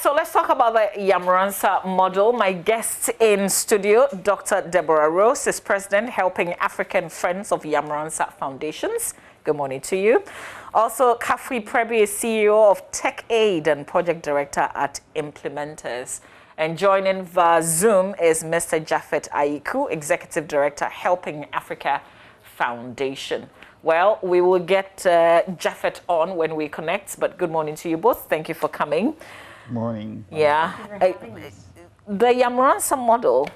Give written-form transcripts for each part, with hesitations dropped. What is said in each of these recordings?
so let's talk about the Yamoransa model. My guest in studio, Dr. Deborah Rose, is president helping African Friends of Yamoransa Foundations. Good morning to you. Also, Kafui Prebi is CEO of Tech Aid and project director at Implementers. And joining via Zoom is Mr. Japhet Aiku, executive director helping Africa Foundation. Well, we will get Japhet on when we connect, but good morning to you both. Thank you for coming. Morning. Yeah. The Yamoransa model,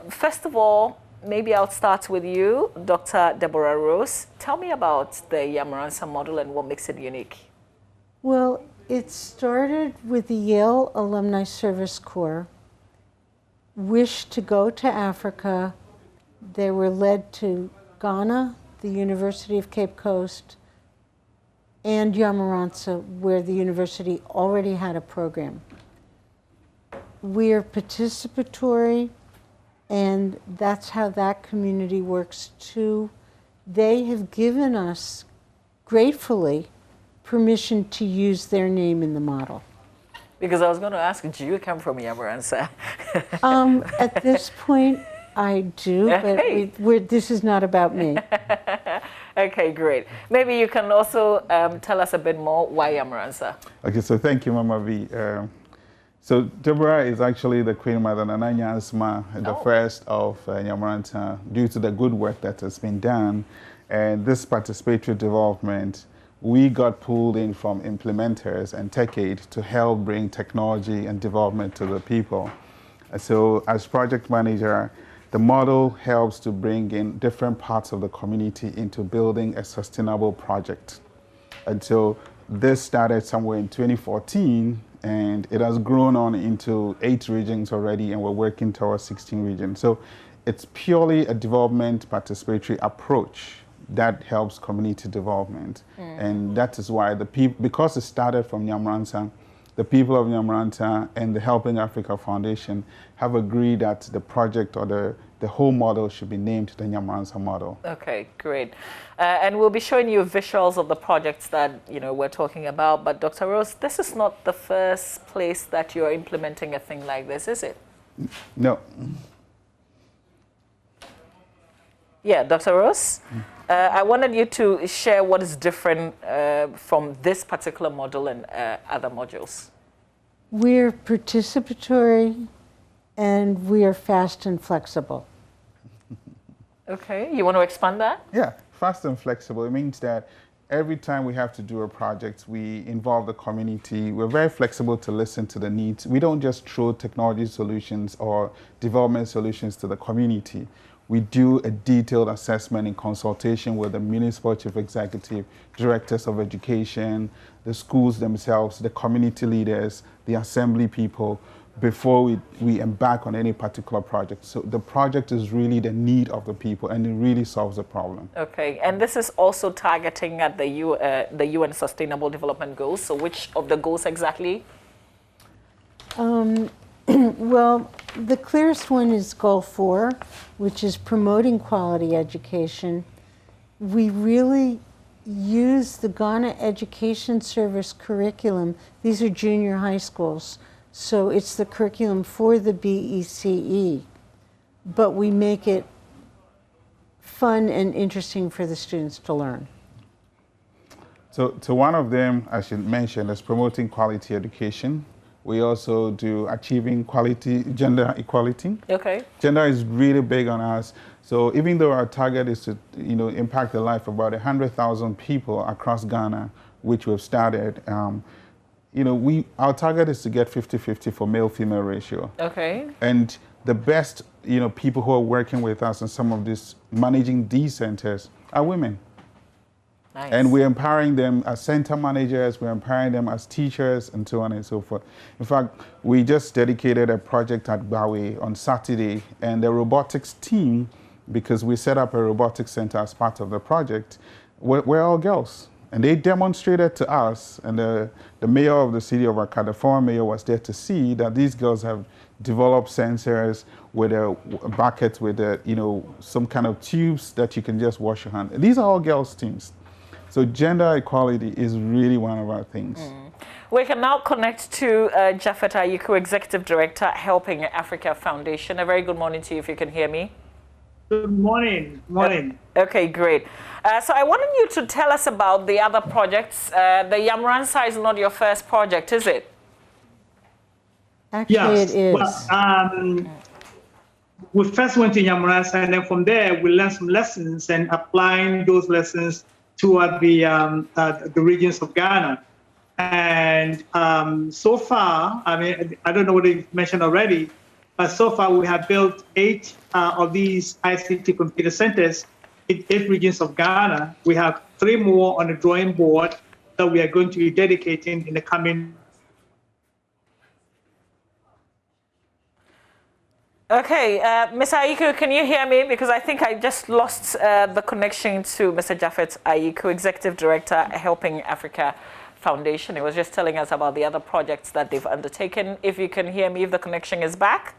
first of all, maybe I'll start with you, Dr. Deborah Rose. Tell me about the Yamoransa model and what makes it unique. Well, it started with the Yale Alumni Service Corps. Wished to go to Africa. They were led to Ghana, the University of Cape Coast, and Yamoransa, where the university already had a program. We are participatory, and that's how that community works too. They have given us, gratefully, permission to use their name in the model. Because I was going to ask, do you come from Yamoransa? At this point, I do, but this is not about me. Okay, great. Maybe you can also tell us a bit more why Yamoransa. Okay, so thank you, Mama V. So Deborah is actually the Queen Mother Nananyansma, the first of Yamoransa, due to the good work that has been done. And this participatory development, we got pulled in from Implementers and Tech Aid to help bring technology and development to the people. So as project manager, the model helps to bring in different parts of the community into building a sustainable project. And so this started somewhere in 2014, and it has grown on into 8 regions already, and we're working towards 16 regions. So it's purely a development participatory approach that helps community development. And that is why the people, because it started from Yamoransa, the people of Yamoransa and the Helping Africa Foundation have agreed that the project or the whole model should be named the Yamoransa model. Okay, great. And we'll be showing you visuals of the projects that we're talking about. But Dr. Rose, this is not the first place that you're implementing a thing like this, is it? No. Yeah, Dr. Rose, I wanted you to share what is different from this particular model and other modules. We're participatory, and we are fast and flexible. Okay, you want to expand that? Yeah, fast and flexible. It means that every time we have to do a project, we involve the community. We're very flexible to listen to the needs. We don't just throw technology solutions or development solutions to the community. We do a detailed assessment in consultation with the municipal chief executive, directors of education, the schools themselves, the community leaders, the assembly people, before we embark on any particular project. So the project is really the need of the people, and it really solves the problem. Okay, and this is also targeting at the UN Sustainable Development Goals. So which of the goals exactly? Well, the clearest one is Goal 4, which is promoting quality education. We really use the Ghana Education Service curriculum. These are junior high schools, so it's the curriculum for the BECE, but we make it fun and interesting for the students to learn. So one of them, I should mention, is promoting quality education. We also do achieving gender equality. Okay. Gender is really big on us. So even though our target is to, impact the life of about 100,000 people across Ghana, which we've started, our target is to get 50-50 for male-female ratio. Okay. And the best, people who are working with us in some of these, managing these centers are women. Nice. And we're empowering them as center managers, we're empowering them as teachers, and so on and so forth. In fact, we just dedicated a project at Bawe on Saturday, and the robotics team, because we set up a robotics center as part of the project, we're all girls. And they demonstrated to us, and the mayor of the city of Accra, the former mayor, was there to see that these girls have developed sensors with a bucket with some kind of tubes that you can just wash your hand. These are all girls' teams. So gender equality is really one of our things. We can now connect to Japhet Ayiku, Executive Director, Helping Africa Foundation. A very good morning to you, if you can hear me. Good morning. Morning. Okay, great. So I wanted you to tell us about the other projects. The Yamoransa is not your first project, is it? Actually, Yes. it is. Well, we first went to Yamoransa, and then from there we learned some lessons and applying those lessons toward the regions of Ghana. And so far, I mean, I don't know what you mentioned already, but so far we have built 8 of these ICT computer centers in 8 regions of Ghana. We have 3 more on the drawing board that we are going to be dedicating in the coming. Okay, Mr. Ayiku, can you hear me? Because I think I just lost the connection to Mr. Japhet Ayiku, Executive Director, Helping Africa Foundation. He was just telling us about the other projects that they've undertaken. If you can hear me, if the connection is back.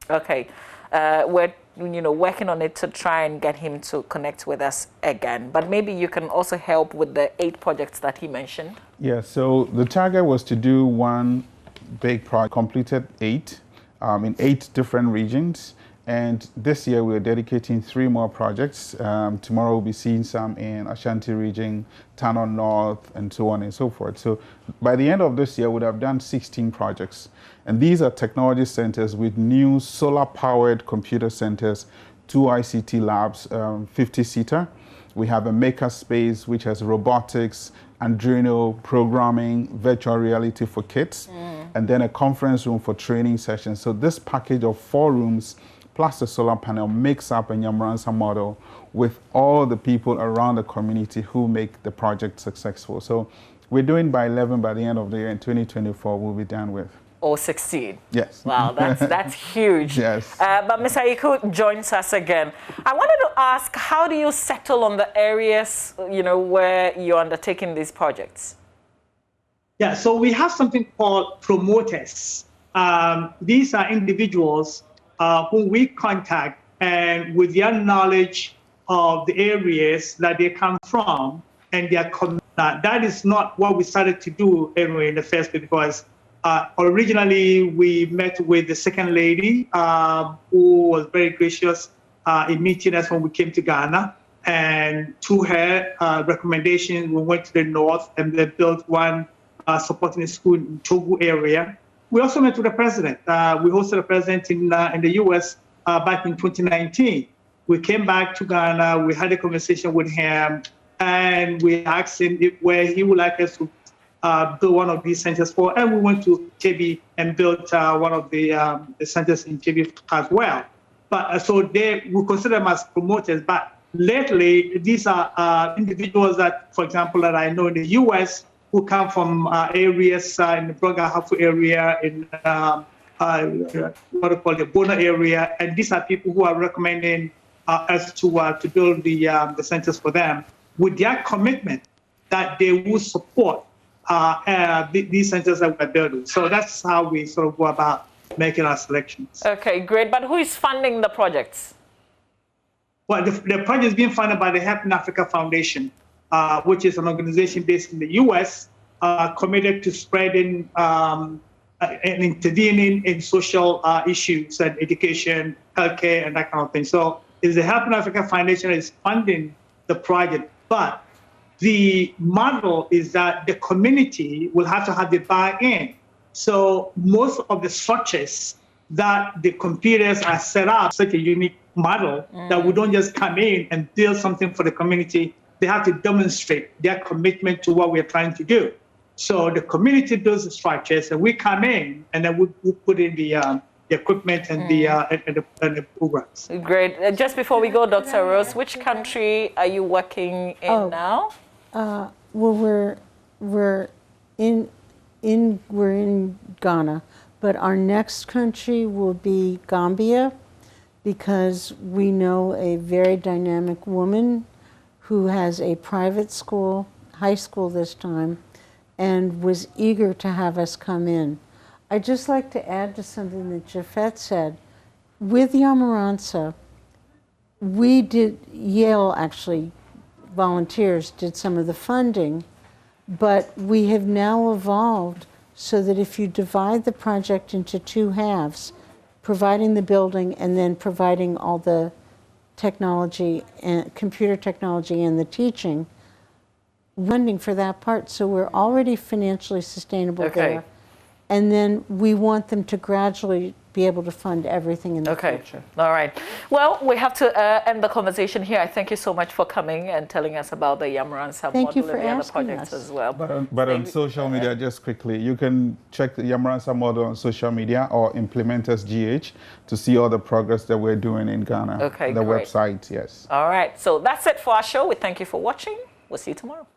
Okay, we're working on it to try and get him to connect with us again. But maybe you can also help with the 8 projects that he mentioned. Yeah, so the target was to do one big project, completed 8 in 8 different regions. And this year we're dedicating 3 more projects. Tomorrow we'll be seeing some in Ashanti region, Tano North, and so on and so forth. So by the end of this year, we'd have done 16 projects. And these are technology centers with new solar-powered computer centers, 2 ICT labs, 50-seater. We have a maker space which has robotics, Arduino programming, virtual reality for kids, and then a conference room for training sessions. So this package of 4 rooms plus the solar panel makes up a Yamoransa model with all the people around the community who make the project successful. So we're doing by 11 by the end of the year. In 2024, we'll be done with. Or 16. Yes. Wow, that's huge. Yes. But Mr. Ayiku joins us again. I wanted to ask, how do you settle on the areas, where you're undertaking these projects? Yeah, so we have something called promoters. These are individuals who we contact, and with their knowledge of the areas that they come from and their that is not what we started to do anyway in the first place, because originally we met with the second lady who was very gracious in meeting us when we came to Ghana, and to her recommendation we went to the north and they built one supporting a school in Togo area. We also met with the president. We hosted the president in the U.S. Back in 2019. We came back to Ghana. We had a conversation with him, and we asked him where he would like us to build one of these centers for. And we went to JB and built one of the centers in JB as well. But so we consider them as promoters. But lately, these are individuals that, for example, that I know in the U.S. who come from areas in the Brong-Ahafo area, in what we call the Bona area, and these are people who are recommending us to build the centers for them, with their commitment that they will support these centers that we're building. So that's how we sort of go about making our selections. Okay, great. But who is funding the projects? Well, the project is being funded by the Helping Africa Foundation, which is an organization based in the U.S., committed to spreading and intervening in social issues and education, healthcare, and that kind of thing. So it's the Helping Africa Foundation that is funding the project. But the model is that the community will have to have the buy-in. So most of the structures that the computers are set up, such a unique model, that we don't just come in and build something for the community. They have to demonstrate their commitment to what we're trying to do. So the community builds the structures, and we come in, and then we put in the equipment and the programs. Great. Just before we go, Dr. Rose, which country are you working in now? Well, we're in Ghana, but our next country will be Gambia, because we know a very dynamic woman who has a private school, high school this time, and was eager to have us come in. I'd just like to add to something that Japhet said. With Yamoransa, Yale actually, volunteers did some of the funding, But we have now evolved so that if you divide the project into two halves, providing the building and then providing all the technology and computer technology and the teaching, funding for that part. So we're already financially sustainable there. And then we want them to gradually be able to fund everything in the future. All right. Well, we have to end the conversation here. I thank you so much for coming and telling us about the Yamoransa model and the other projects as well. But on social media, just quickly, you can check the Yamoransa model on social media or Implementers GH to see all the progress that we're doing in Ghana. The website, yes. All right. So that's it for our show. We thank you for watching. We'll see you tomorrow.